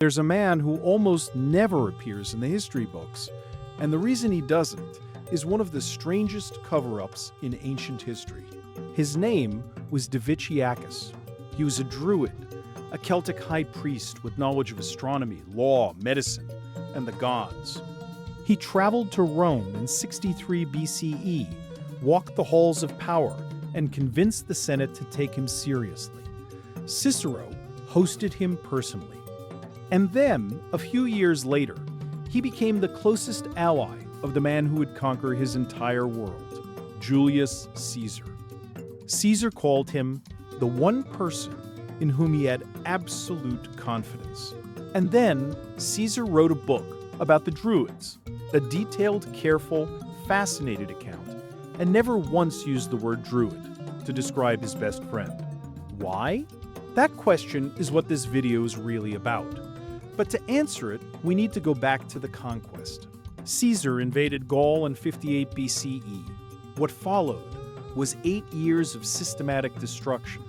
There's a man who almost never appears in the history books, and the reason he doesn't is one of the strangest cover-ups in ancient history. His name was Davitiacus. He was a druid, a Celtic high priest with knowledge of astronomy, law, medicine, and the gods. He traveled to Rome in 63 BCE, walked the halls of power, and convinced the Senate to take him seriously. Cicero hosted him personally. And then, a few years later, he became the closest ally of the man who would conquer his entire world, Julius Caesar. Caesar called him the one person in whom he had absolute confidence. And then, Caesar wrote a book about the Druids, a detailed, careful, fascinated account, and never once used the word Druid to describe his best friend. Why? That question is what this video is really about. But to answer it, we need to go back to the conquest. Caesar invaded Gaul in 58 BCE. What followed was 8 years of systematic destruction.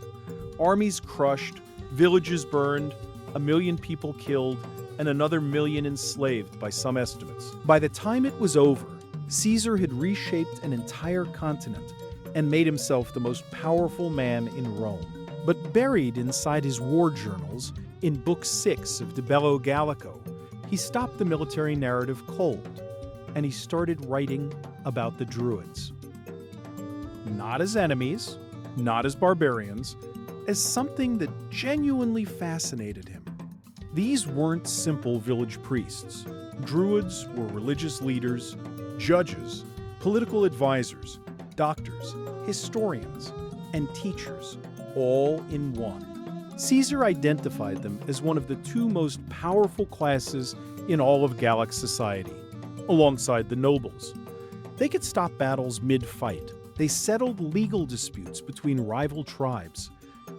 Armies crushed, villages burned, 1 million people killed, and another 1 million enslaved by some estimates. By the time it was over, Caesar had reshaped an entire continent and made himself the most powerful man in Rome. But buried inside his war journals, in Book 6 of De Bello Gallico, he stopped the military narrative cold, and he started writing about the Druids. Not as enemies, not as barbarians, as something that genuinely fascinated him. These weren't simple village priests. Druids were religious leaders, judges, political advisors, doctors, historians, and teachers, all in one. Caesar identified them as one of the two most powerful classes in all of Gallic society, alongside the nobles. They could stop battles mid-fight. They settled legal disputes between rival tribes.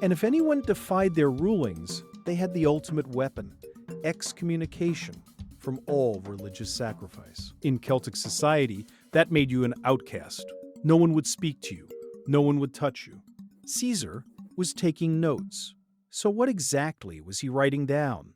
And if anyone defied their rulings, they had the ultimate weapon, excommunication from all religious sacrifice. In Celtic society, that made you an outcast. No one would speak to you. No one would touch you. Caesar was taking notes. So what exactly was he writing down?